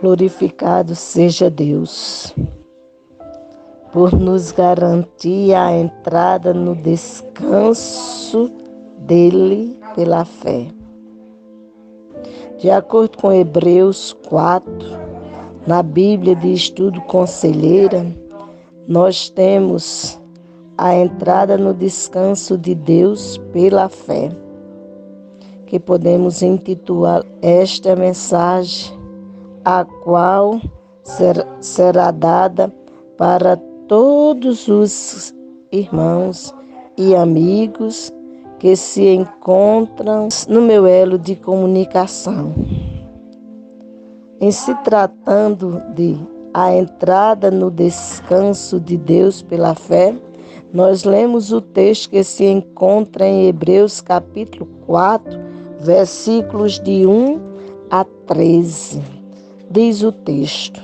Glorificado seja Deus por nos garantir a entrada no descanso dele pela fé. De acordo com Hebreus 4, na Bíblia de Estudo Conselheira, nós temos a entrada no descanso de Deus pela fé, que podemos intitular esta mensagem, a qual será dada para todos os irmãos e amigos que se encontram no meu elo de comunicação. Em se tratando de a entrada no descanso de Deus pela fé, nós lemos o texto que se encontra em Hebreus capítulo 4, versículos de 1 a 13. Diz o texto: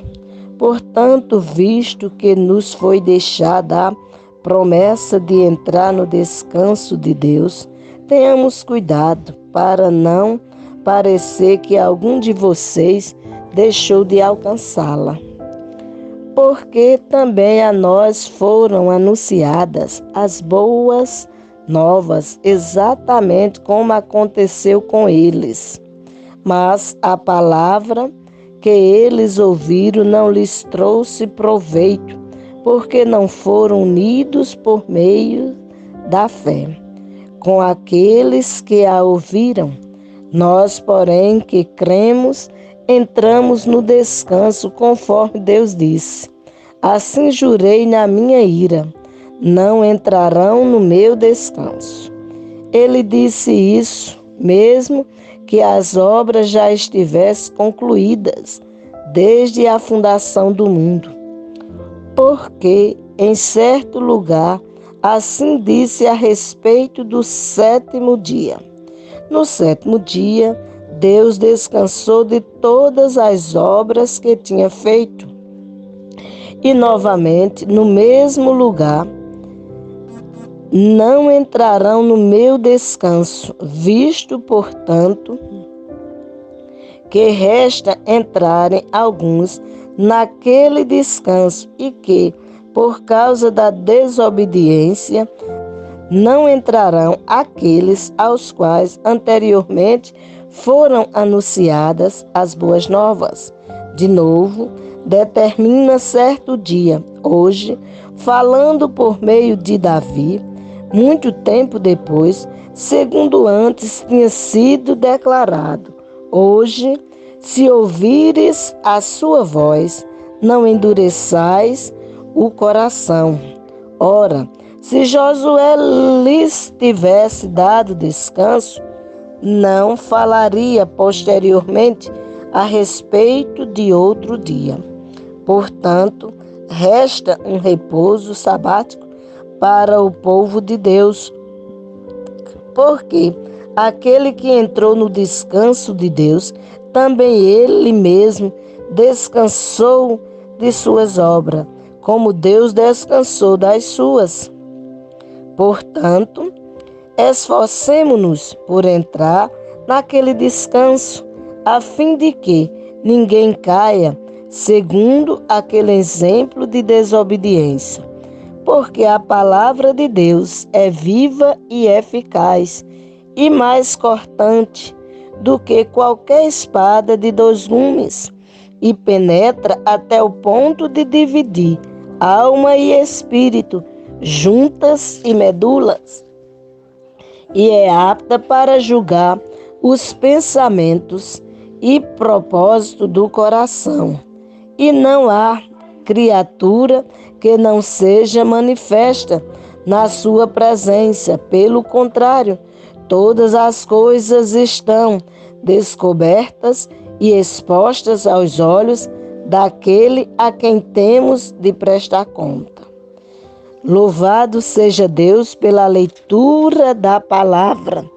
portanto, visto que nos foi deixada a promessa de entrar no descanso de Deus, tenhamos cuidado para não parecer que algum de vocês deixou de alcançá-la. Porque também a nós foram anunciadas as boas novas, exatamente como aconteceu com eles. Mas a palavra que eles ouviram não lhes trouxe proveito, porque não foram unidos por meio da fé com aqueles que a ouviram. Nós, porém, que cremos, entramos no descanso, conforme Deus disse: assim jurei na minha ira, não entrarão no meu descanso. Ele disse isso, mesmo que as obras já estivessem concluídas desde a fundação do mundo. Porque, em certo lugar, assim disse a respeito do sétimo dia. No sétimo dia, Deus descansou de todas as obras que tinha feito. E novamente, no mesmo lugar, não entrarão no meu descanso, visto, portanto, que resta entrarem alguns naquele descanso e que, por causa da desobediência, não entrarão aqueles aos quais anteriormente foram anunciadas as boas novas. De novo, determina certo dia, hoje, falando por meio de Davi, muito tempo depois, segundo antes tinha sido declarado: hoje, se ouvires a sua voz, não endureçais o coração. Ora, se Josué lhes tivesse dado descanso, não falaria posteriormente a respeito de outro dia. Portanto, resta um repouso sabático para o povo de Deus, porque aquele que entrou no descanso de Deus, também ele mesmo descansou de suas obras, como Deus descansou das suas. Portanto, esforcemo-nos por entrar naquele descanso, a fim de que ninguém caia segundo aquele exemplo de desobediência. Porque a palavra de Deus é viva e eficaz, e mais cortante do que qualquer espada de 2 gumes, e penetra até o ponto de dividir alma e espírito, juntas e medulas, e é apta para julgar os pensamentos e propósito do coração. E não há criatura que não seja manifesta na sua presença. Pelo contrário, todas as coisas estão descobertas e expostas aos olhos daquele a quem temos de prestar conta. Louvado seja Deus pela leitura da palavra.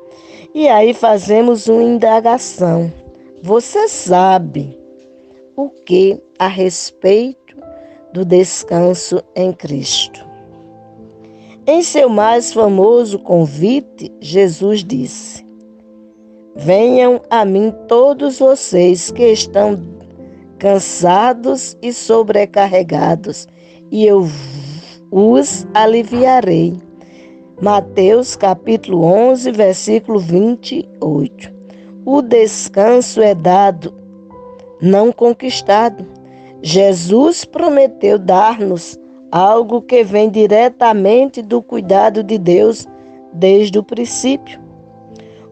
E aí fazemos uma indagação. Você sabe o que a respeito do descanso em Cristo? Em seu mais famoso convite, Jesus disse: venham a mim todos vocês que estão cansados e sobrecarregados, e eu os aliviarei. Mateus capítulo 11, versículo 28. O descanso é dado, não conquistado. Jesus prometeu dar-nos algo que vem diretamente do cuidado de Deus desde o princípio.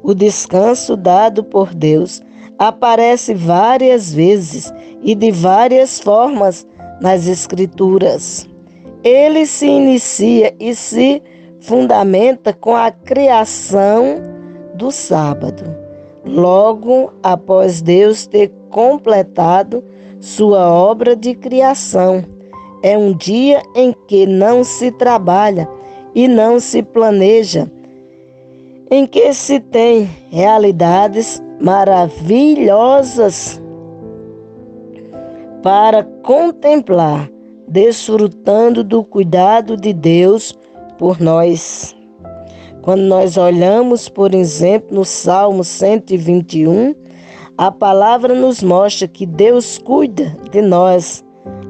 O descanso dado por Deus aparece várias vezes e de várias formas nas Escrituras. Ele se inicia e se fundamenta com a criação do sábado, logo após Deus ter completado sua obra de criação. É um dia em que não se trabalha e não se planeja, em que se tem realidades maravilhosas para contemplar, desfrutando do cuidado de Deus por nós. Quando nós olhamos, por exemplo, no Salmo 121, a palavra nos mostra que Deus cuida de nós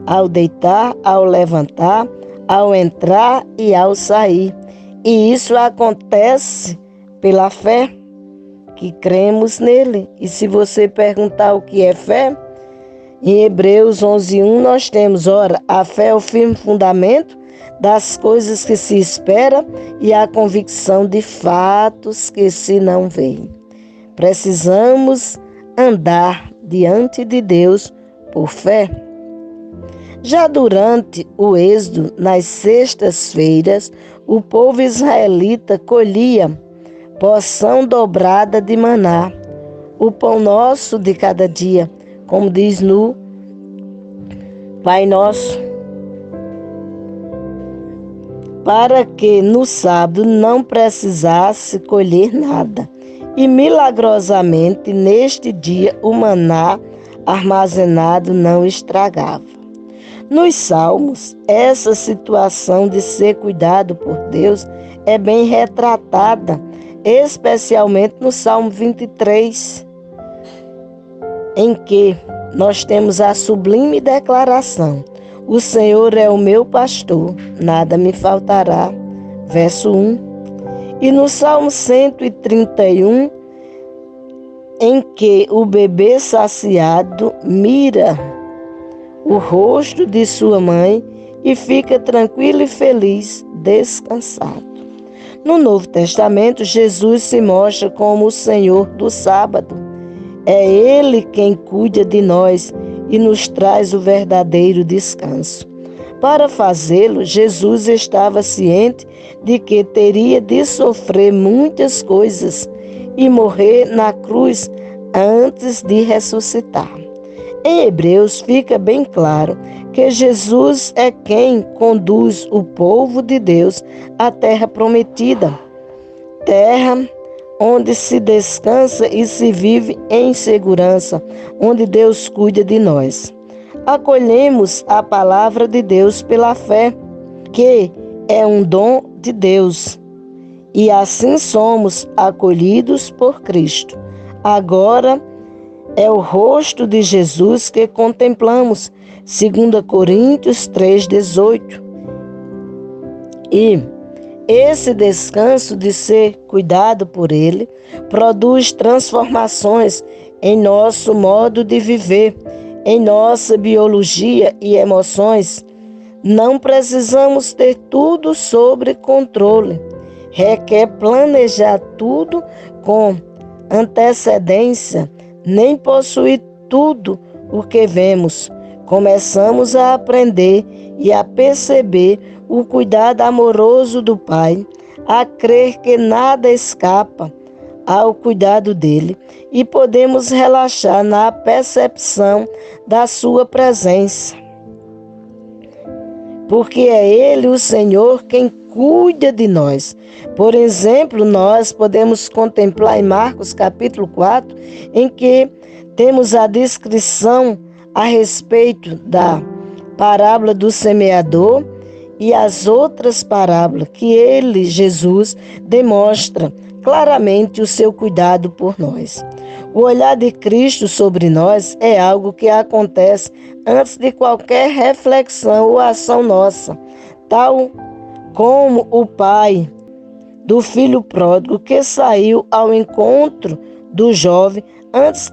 ao deitar, ao levantar, ao entrar e ao sair. E isso acontece pela fé, que cremos nele. E se você perguntar o que é fé, em Hebreus 11:1 nós temos, ora, a fé é o firme fundamento das coisas que se espera e a convicção de fatos que se não veem. Precisamos andar diante de Deus por fé. Já durante o êxodo, nas sextas-feiras, o povo israelita colhia porção dobrada de maná, o pão nosso de cada dia, como diz no Pai Nosso, para que no sábado não precisasse colher nada. E milagrosamente, neste dia, o maná armazenado não estragava. Nos Salmos, essa situação de ser cuidado por Deus é bem retratada, especialmente no Salmo 23, em que nós temos a sublime declaração: o Senhor é o meu pastor, nada me faltará. Verso 1. E no Salmo 131, em que o bebê saciado mira o rosto de sua mãe e fica tranquilo e feliz, descansado. No Novo Testamento, Jesus se mostra como o Senhor do sábado. É Ele quem cuida de nós e nos traz o verdadeiro descanso. Para fazê-lo, Jesus estava ciente de que teria de sofrer muitas coisas e morrer na cruz antes de ressuscitar. Em Hebreus fica bem claro que Jesus é quem conduz o povo de Deus à terra prometida, terra onde se descansa e se vive em segurança, onde Deus cuida de nós. Acolhemos a palavra de Deus pela fé, que é um dom de Deus, e assim somos acolhidos por Cristo. Agora é o rosto de Jesus que contemplamos, 2 Coríntios 3,18. E esse descanso de ser cuidado por Ele produz transformações em nosso modo de viver, em nossa biologia e emoções. Não precisamos ter tudo sob controle. Requer planejar tudo com antecedência, nem possuir tudo o que vemos. Começamos a aprender e a perceber o cuidado amoroso do Pai, a crer que nada escapa ao cuidado dele e podemos relaxar na percepção da sua presença. Porque é Ele, o Senhor, quem cuida de nós. Por exemplo, nós podemos contemplar em Marcos capítulo 4, em que temos a descrição a respeito da parábola do semeador e as outras parábolas que ele, Jesus, demonstra claramente o seu cuidado por nós. O olhar de Cristo sobre nós é algo que acontece antes de qualquer reflexão ou ação nossa, tal como o pai do filho pródigo que saiu ao encontro do jovem antes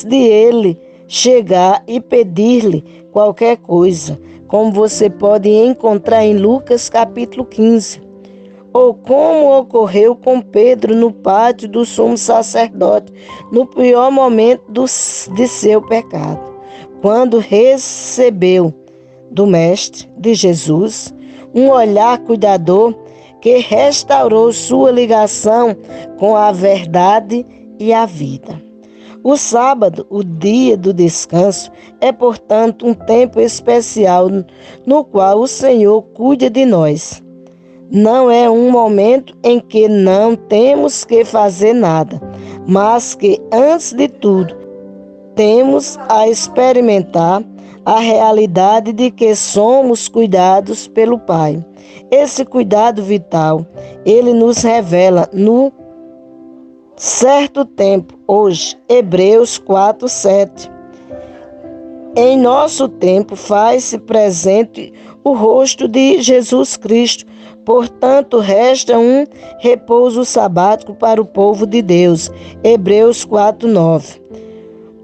de ele chegar e pedir-lhe qualquer coisa, como você pode encontrar em Lucas capítulo 15. Ou como ocorreu com Pedro no pátio do sumo sacerdote, no pior momento de seu pecado, quando recebeu do Mestre, de Jesus, um olhar cuidador que restaurou sua ligação com a verdade e a vida. O sábado, o dia do descanso, é, portanto, um tempo especial no qual o Senhor cuida de nós. Não é um momento em que não temos que fazer nada, mas que, antes de tudo, temos a experimentar a realidade de que somos cuidados pelo Pai. Esse cuidado vital, ele nos revela no certo tempo, hoje, Hebreus 4:7. Em nosso tempo faz-se presente o rosto de Jesus Cristo, portanto resta um repouso sabático para o povo de Deus. Hebreus 4:9.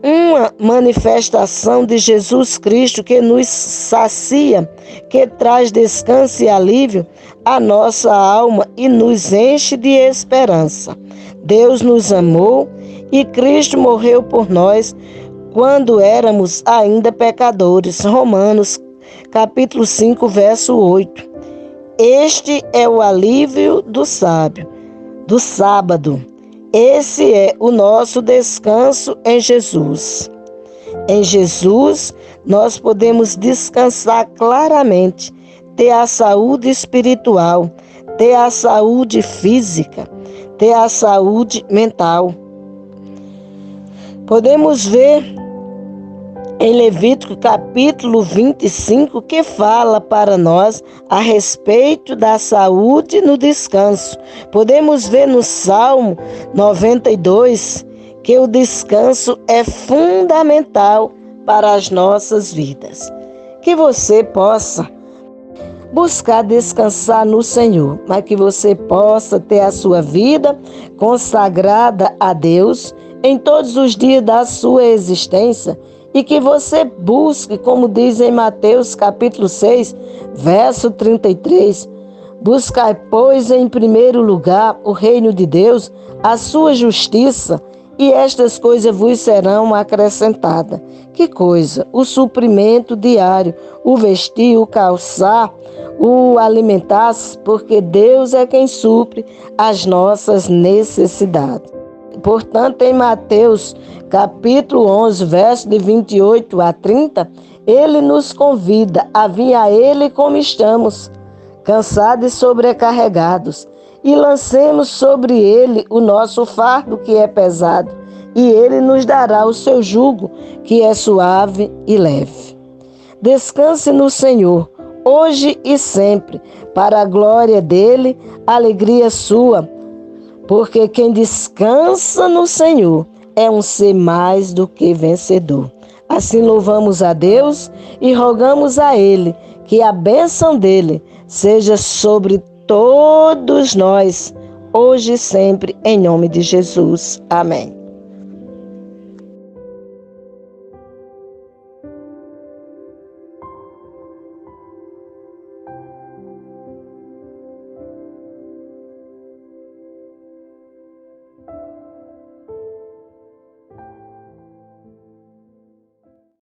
Uma manifestação de Jesus Cristo que nos sacia, que traz descanso e alívio à nossa alma e nos enche de esperança. Deus nos amou e Cristo morreu por nós quando éramos ainda pecadores. Romanos capítulo 5, verso 8. Este é o alívio do sábado. Esse é o nosso descanso em Jesus. Em Jesus, nós podemos descansar claramente, ter a saúde espiritual, ter a saúde física, ter a saúde mental. Podemos ver em Levítico capítulo 25 que fala para nós a respeito da saúde no descanso. Podemos ver no Salmo 92 que o descanso é fundamental para as nossas vidas. Que você possa buscar descansar no Senhor, mas que você possa ter a sua vida consagrada a Deus em todos os dias da sua existência e que você busque, como diz em Mateus capítulo 6, verso 33, buscai, pois, em primeiro lugar o reino de Deus, a sua justiça, e estas coisas vos serão acrescentadas. Que coisa? O suprimento diário, o vestir, o calçar, o alimentar, porque Deus é quem supre as nossas necessidades. Portanto, em Mateus capítulo 11, verso de 28 a 30, ele nos convida a vir a ele como estamos, cansados e sobrecarregados, e lancemos sobre ele o nosso fardo que é pesado, e ele nos dará o seu jugo que é suave e leve. Descanse no Senhor, hoje e sempre, para a glória dele, alegria sua, porque quem descansa no Senhor é um ser mais do que vencedor. Assim louvamos a Deus e rogamos a Ele que a bênção dele seja sobre todos nós, hoje e sempre, em nome de Jesus. Amém.